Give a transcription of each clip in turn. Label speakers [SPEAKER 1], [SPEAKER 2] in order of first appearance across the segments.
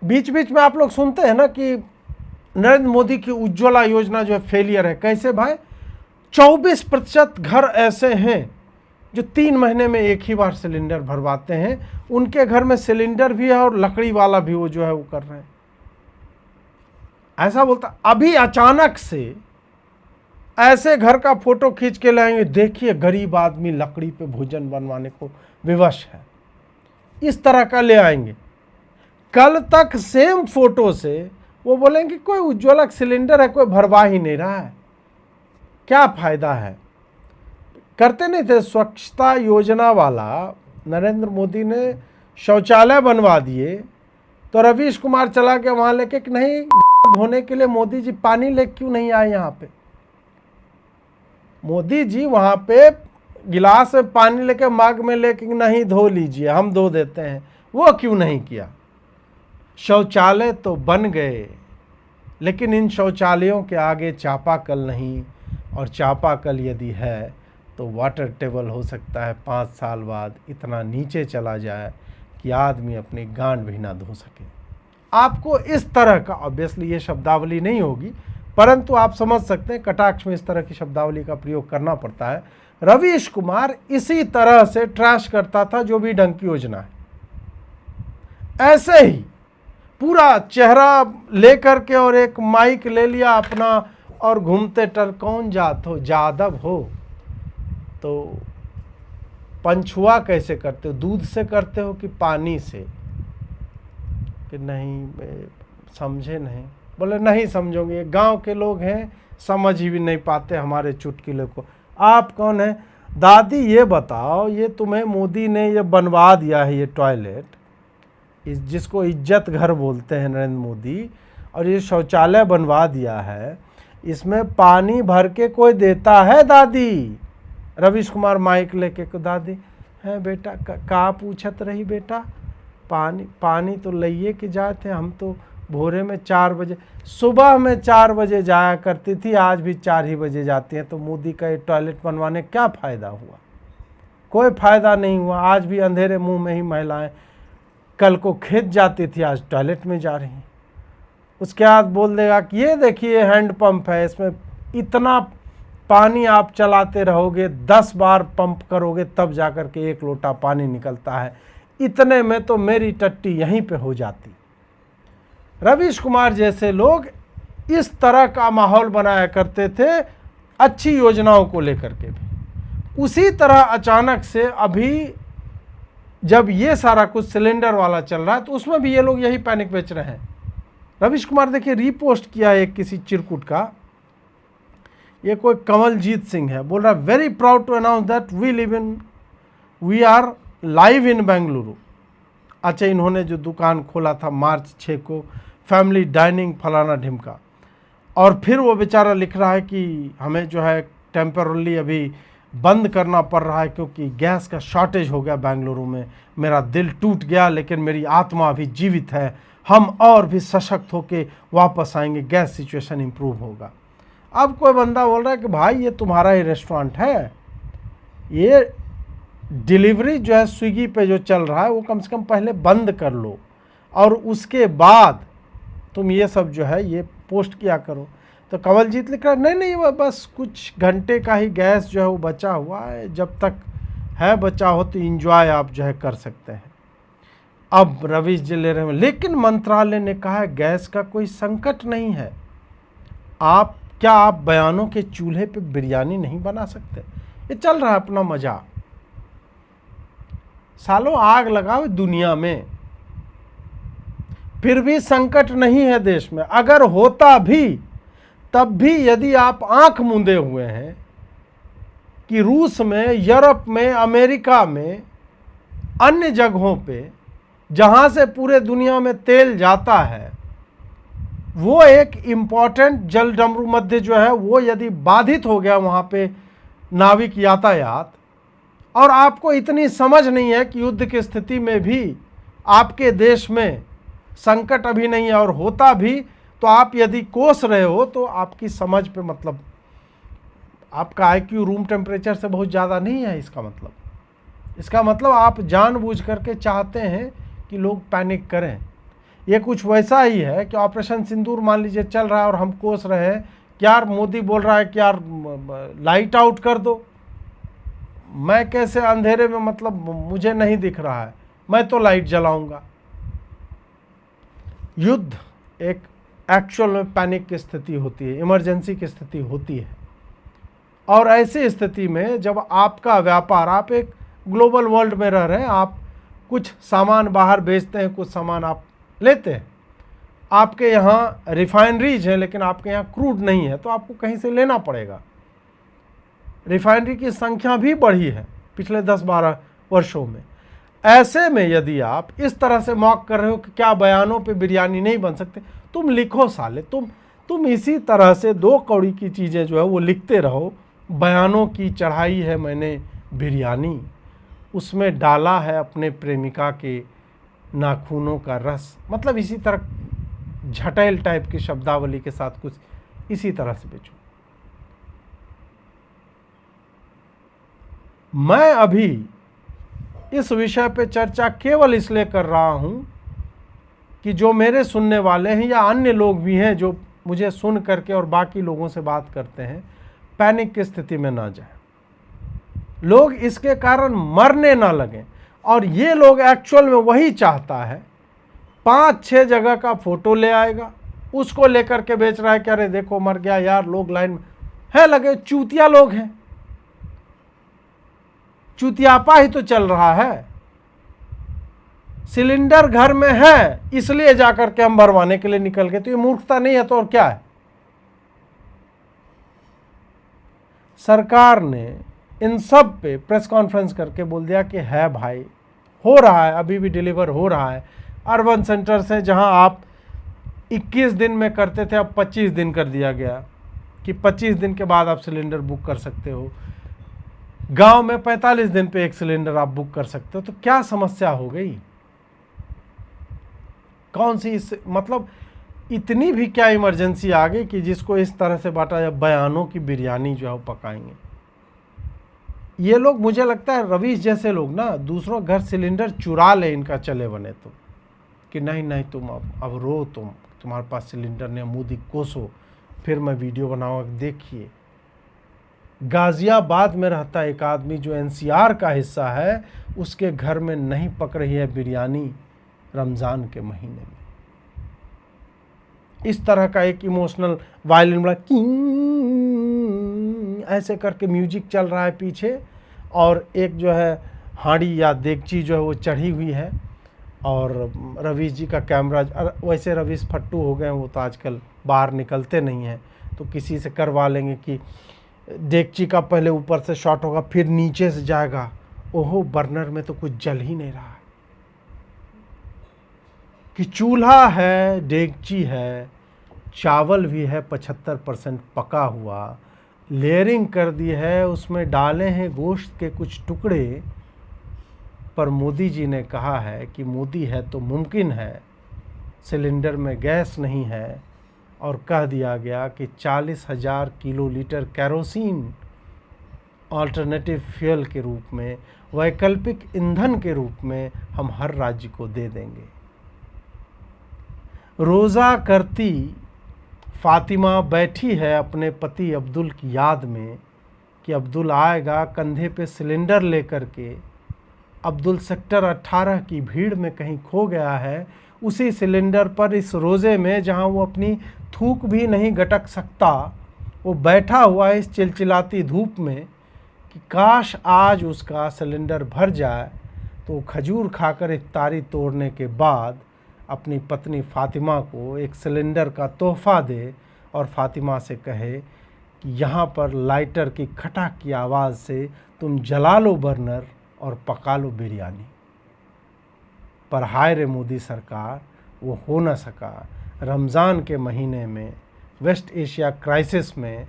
[SPEAKER 1] बीच बीच में आप लोग सुनते हैं ना कि नरेंद्र मोदी की उज्ज्वला योजना जो है फेलियर है। कैसे भाई? 24% घर ऐसे हैं जो 3 महीने में एक ही बार सिलेंडर भरवाते हैं। उनके घर में सिलेंडर भी है और लकड़ी वाला भी वो जो है वो कर रहे हैं। ऐसा बोलता। अभी अचानक से ऐसे घर का फोटो खींच के लाएंगे, देखिए गरीब आदमी लकड़ी पे भोजन बनवाने को विवश है, इस तरह का ले आएंगे। कल तक सेम फोटो से वो बोलेंगे कोई उज्ज्वला सिलेंडर है, कोई भरवा ही नहीं रहा है, क्या फायदा है। करते नहीं थे स्वच्छता योजना वाला, नरेंद्र मोदी ने शौचालय बनवा दिए तो रवीश कुमार चला के वहां लेके कि नहीं धोने के लिए मोदी जी पानी ले क्यों नहीं आए यहाँ पे। मोदी जी वहां पे गिलास में पानी लेके मग में लेके नहीं धो लीजिए हम धो देते हैं, वो क्यों नहीं किया। शौचालय तो बन गए लेकिन इन शौचालयों के आगे चापाकल नहीं, और चापाकल यदि है तो वाटर टेबल हो सकता है 5 साल बाद इतना नीचे चला जाए कि आदमी अपनी गांड भी ना धो सके। आपको इस तरह का, ऑब्वियसली ये शब्दावली नहीं होगी परंतु आप समझ सकते हैं, कटाक्ष में इस तरह की शब्दावली का प्रयोग करना पड़ता है। रवीश कुमार इसी तरह से ट्रैश करता था जो भी ढंग की योजना है। ऐसे ही पूरा चेहरा लेकर के और एक माइक ले लिया अपना और घूमते टल, कौन जात हो, जादव हो तो पंछुआ कैसे करते हो, दूध से करते हो कि पानी से, कि नहीं समझे नहीं। बोले नहीं समझोगे, गांव के लोग हैं समझ ही भी नहीं पाते हमारे चुटकुले को। आप कौन है? दादी ये बताओ, ये तुम्हें मोदी ने ये बनवा दिया है ये टॉयलेट, जिसको इज्जत घर बोलते हैं नरेंद्र मोदी, और ये शौचालय बनवा दिया है, इसमें पानी भर के कोई देता है दादी? रवीश कुमार माइक लेके को दादी है बेटा का पूछत रही बेटा, पानी तो लइए के जाए थे हम तो भोरे में 4 बजे, सुबह में 4 बजे जाया करती थी, आज भी 4 ही बजे जाती है। तो मोदी का ये टॉयलेट बनवाने क्या फ़ायदा हुआ? कोई फ़ायदा नहीं हुआ। आज भी अंधेरे मुंह में ही महिलाएं कल को खेत जाती थी, आज टॉयलेट में जा रही हैं। उसके बाद बोल देगा कि ये देखिए हैंडपम्प है, इसमें इतना पानी आप चलाते रहोगे, 10 बार पंप करोगे तब जाकर के 1 लोटा पानी निकलता है, इतने में तो मेरी टट्टी यहीं पे हो जाती। रवीश कुमार जैसे लोग इस तरह का माहौल बनाया करते थे अच्छी योजनाओं को लेकर के भी। उसी तरह अचानक से अभी जब ये सारा कुछ सिलेंडर वाला चल रहा है तो उसमें भी ये लोग यही पैनिक बेच रहे हैं। रवीश कुमार देखिए रीपोस्ट किया है एक किसी चिरकुट का, ये कोई कमलजीत सिंह है, बोल रहा है very proud to announce that we are live in Bengaluru. अच्छा, इन्होंने जो दुकान खोला था मार्च 6 को, फैमिली डाइनिंग फलाना ढिमका, और फिर वो बेचारा लिख रहा है कि हमें जो है टेम्परली अभी बंद करना पड़ रहा है क्योंकि गैस का शॉर्टेज हो गया बेंगलुरु में, मेरा दिल टूट गया लेकिन मेरी आत्मा अभी जीवित है, हम और भी सशक्त होके वापस आएंगे, गैस सिचुएशन इम्प्रूव होगा। अब कोई बंदा बोल रहा है कि भाई ये तुम्हारा ही रेस्टोरेंट है, ये डिलीवरी जो है स्विगी पे जो चल रहा है वो कम से कम पहले बंद कर लो और उसके बाद तुम ये सब जो है ये पोस्ट किया करो। तो कमलजीत लिख रहा है नहीं वो बस कुछ घंटे का ही गैस जो है वो बचा हुआ है, जब तक है बचा हो तो इंजॉय आप जो है कर सकते हैं। अब रवीश जी ले रहे हैं, लेकिन मंत्रालय ने कहा है गैस का कोई संकट नहीं है, क्या आप बयानों के चूल्हे पे बिरयानी नहीं बना सकते? ये चल रहा है अपना मजाक। सालों आग लगाओ दुनिया में, फिर भी संकट नहीं है देश में। अगर होता भी तब भी यदि आप आंख मूंदे हुए हैं कि रूस में, यूरोप में, अमेरिका में, अन्य जगहों पे जहां से पूरे दुनिया में तेल जाता है, वो एक इम्पॉर्टेंट जल डमरू मध्य जो है वो यदि बाधित हो गया वहां पे नाविक यातायात, और आपको इतनी समझ नहीं है कि युद्ध की स्थिति में भी आपके देश में संकट अभी नहीं है, और होता भी तो आप यदि कोस रहे हो तो आपकी समझ पे, मतलब आपका आईक्यू रूम टेम्परेचर से बहुत ज़्यादा नहीं है। इसका मतलब आप जानबूझ करके चाहते हैं कि लोग पैनिक करें। ये कुछ वैसा ही है कि ऑपरेशन सिंदूर मान लीजिए चल रहा है और हम कोस रहे हैं कि यार मोदी बोल रहा है कि यार लाइट आउट कर दो, मैं कैसे अंधेरे में, मतलब मुझे नहीं दिख रहा है, मैं तो लाइट जलाऊंगा। युद्ध एक एक्चुअल में पैनिक की स्थिति होती है, इमरजेंसी की स्थिति होती है। और ऐसी स्थिति में जब आपका व्यापार, आप एक ग्लोबल वर्ल्ड में रह रहे हैं, आप कुछ सामान बाहर बेचते हैं, कुछ सामान आप लेते हैं, आपके यहाँ रिफाइनरीज हैं लेकिन आपके यहाँ क्रूड नहीं है, तो आपको कहीं से लेना पड़ेगा। रिफाइनरी की संख्या भी बढ़ी है पिछले 10-12 वर्षों में। ऐसे में यदि आप इस तरह से मॉक कर रहे हो कि क्या बयानों पे बिरयानी नहीं बन सकते, तुम लिखो साले, तुम इसी तरह से 2 कौड़ी की चीज़ें जो है वो लिखते रहो। बयानों की चढ़ाई है मैंने बिरयानी, उसमें डाला है अपने प्रेमिका के नाखूनों का रस, मतलब इसी तरह झटेल टाइप की शब्दावली के साथ कुछ इसी तरह से बेचो। मैं अभी इस विषय पे चर्चा केवल इसलिए कर रहा हूं कि जो मेरे सुनने वाले हैं या अन्य लोग भी हैं जो मुझे सुन करके और बाकी लोगों से बात करते हैं, पैनिक की स्थिति में ना जाए, लोग इसके कारण मरने ना लगें। और ये लोग एक्चुअल में वही चाहता है, 5-6 जगह का फोटो ले आएगा, उसको लेकर के बेच रहा है कि अरे देखो मर गया यार, लोग लाइन में है लगे। चूतिया लोग हैं, चूतियापा ही तो चल रहा है। सिलेंडर घर में है इसलिए जाकर के हम भरवाने के लिए निकल गए, तो ये मूर्खता नहीं है तो और क्या है। सरकार ने इन सब पे प्रेस कॉन्फ्रेंस करके बोल दिया कि है भाई, हो रहा है, अभी भी डिलीवर हो रहा है। अर्बन सेंटर से जहां आप 21 दिन में करते थे, अब 25 दिन कर दिया गया कि 25 दिन के बाद आप सिलेंडर बुक कर सकते हो। गांव में 45 दिन पे एक सिलेंडर आप बुक कर सकते हो। तो क्या समस्या हो गई, कौन सी मतलब इतनी भी क्या इमरजेंसी आ गई कि जिसको इस तरह से बांटा जाए, बयानों की बिरयानी जो है वो पकाएंगे। ये लोग, मुझे लगता है रवीश जैसे लोग ना, दूसरों घर सिलेंडर चुरा ले इनका चले बने तो, कि नहीं नहीं तुम अब रो, तुम्हारे पास सिलेंडर नहीं, मुंह कोसो, फिर मैं वीडियो बनाऊंगा। देखिए गाजियाबाद में रहता एक आदमी जो एनसीआर का हिस्सा है, उसके घर में नहीं पक रही है बिरयानी रमज़ान के महीने में। इस तरह का एक इमोशनल वायलिन बड़ा ऐसे करके म्यूजिक चल रहा है पीछे, और एक जो है हांडी या देगची जो है वो चढ़ी हुई है, और रवीश जी का कैमरा, वैसे रवीश फट्टू हो गए हैं, वो तो आजकल बाहर निकलते नहीं हैं, तो किसी से करवा लेंगे कि देगची का पहले ऊपर से शॉट होगा फिर नीचे से जाएगा। ओहो, बर्नर में तो कुछ जल ही नहीं रहा है, कि चूल्हा है, देगची है, चावल भी है 75% पका हुआ, लेयरिंग कर दी है, उसमें डाले हैं गोश्त के कुछ टुकड़े। पर मोदी जी ने कहा है कि मोदी है तो मुमकिन है, सिलेंडर में गैस नहीं है, और कह दिया गया कि 40,000 किलोलीटर कैरोसिन अल्टरनेटिव फ्यूल के रूप में, वैकल्पिक ईंधन के रूप में हम हर राज्य को दे देंगे। रोज़ा करती फातिमा बैठी है अपने पति अब्दुल की याद में कि अब्दुल आएगा कंधे पे सिलेंडर लेकर के। अब्दुल सेक्टर 18 की भीड़ में कहीं खो गया है, उसी सिलेंडर पर इस रोज़े में जहां वो अपनी थूक भी नहीं गटक सकता, वो बैठा हुआ है इस चिलचिलाती धूप में कि काश आज उसका सिलेंडर भर जाए तो खजूर खाकर इफ्तारी तोड़ने के बाद अपनी पत्नी फ़ातिमा को एक सिलेंडर का तोहफ़ा दे, और फ़ातिमा से कहे कि यहाँ पर लाइटर की खटाक की आवाज़ से तुम जला लो बर्नर और पका लो बिरयानी। पर हाय रे मोदी सरकार, वो हो न सका। रमज़ान के महीने में, वेस्ट एशिया क्राइसिस में,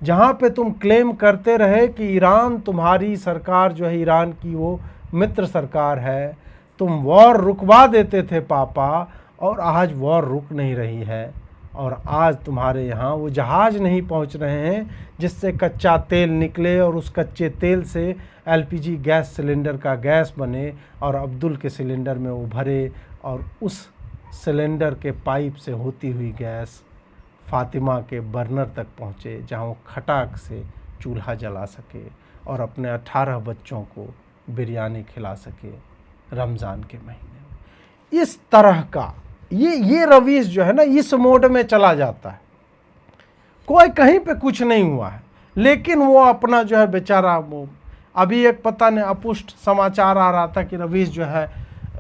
[SPEAKER 1] जहाँ पे तुम क्लेम करते रहे कि ईरान, तुम्हारी सरकार जो है ईरान की वो मित्र सरकार है, तुम वॉर रुकवा देते थे पापा, और आज वॉर रुक नहीं रही है, और आज तुम्हारे यहाँ वो जहाज़ नहीं पहुँच रहे हैं जिससे कच्चा तेल निकले और उस कच्चे तेल से एलपीजी गैस सिलेंडर का गैस बने और अब्दुल के सिलेंडर में वो भरे और उस सिलेंडर के पाइप से होती हुई गैस फातिमा के बर्नर तक पहुँचे, जहाँ वो खटाक से चूल्हा जला सके और अपने 18 बच्चों को बिरयानी खिला सके रमज़ान के महीने में। इस तरह का ये रवीश जो है ना, इस मोड में चला जाता है। कोई कहीं पे कुछ नहीं हुआ है, लेकिन वो अपना जो है बेचारा, वो अभी एक पता नहीं अपुष्ट समाचार आ रहा था कि रवीश जो है,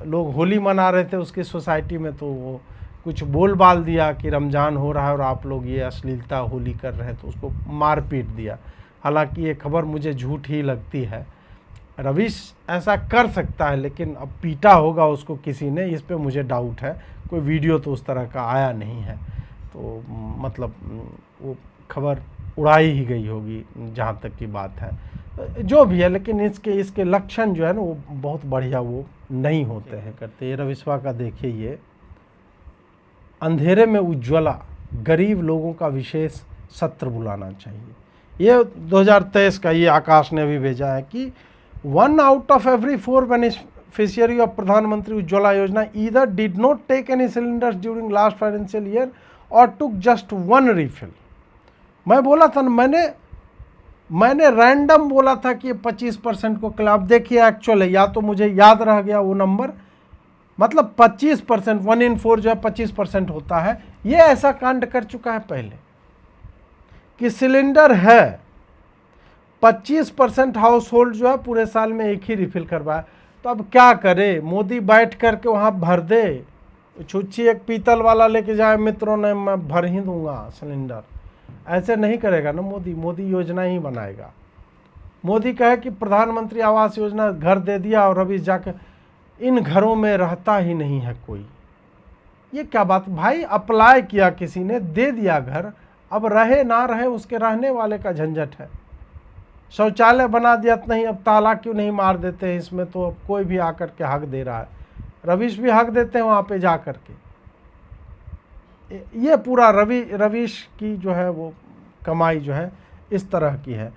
[SPEAKER 1] लोग होली मना रहे थे उसकी सोसाइटी में, तो वो कुछ बोल बाल दिया कि रमज़ान हो रहा है और आप लोग ये अश्लीलता होली कर रहे हैं, तो उसको मार पीट दिया। हालांकि ये खबर मुझे झूठ ही लगती है। रवीश ऐसा कर सकता है, लेकिन अब पीटा होगा उसको किसी ने, इस पे मुझे डाउट है। कोई वीडियो तो उस तरह का आया नहीं है, तो मतलब वो खबर उड़ाई ही गई होगी जहाँ तक की बात है। जो भी है, लेकिन इसके लक्षण जो है ना, वो बहुत बढ़िया वो नहीं होते हैं करते। ये रविशवा का देखिए, ये अंधेरे में उज्ज्वला, गरीब लोगों का विशेष सत्र बुलाना चाहिए। ये 2023 का, ये आकाश ने अभी भेजा है कि 1 out of every 4 beneficiary of Pradhan Mantri Ujjwala Yojana either did not take any cylinders during last financial year और टुक जस्ट 1 रिफिल। मैं बोला था ना, मैंने रैंडम बोला था कि 25% को क्लब, देखिए एक्चुअल है, या तो मुझे याद रह गया वो नंबर, मतलब 25%, 1 in 4 जो है 25% होता है। ये ऐसा कांड कर चुका है पहले कि सिलेंडर है, 25% हाउस होल्ड जो है पूरे साल में एक ही रिफिल करवाए। तो अब क्या करे, मोदी बैठ करके वहाँ भर दे, छुच्छी एक पीतल वाला लेके जाए, मित्रों ने मैं भर ही दूंगा सिलेंडर, ऐसे नहीं करेगा ना मोदी योजना ही बनाएगा। मोदी कहे कि प्रधानमंत्री आवास योजना घर दे दिया और अभी जाके इन घरों में रहता ही नहीं है कोई। ये क्या बात भाई, अप्लाई किया किसी ने, दे दिया घर, अब रहे ना रहे उसके रहने वाले का झंझट है। शौचालय बना दिया तो नहीं, अब ताला क्यों नहीं मार देते हैं इसमें, तो अब कोई भी आकर के हक दे रहा है, रवीश भी हक देते हैं वहाँ पे जा कर के। ये पूरा रवीश की जो है वो कमाई जो है इस तरह की है।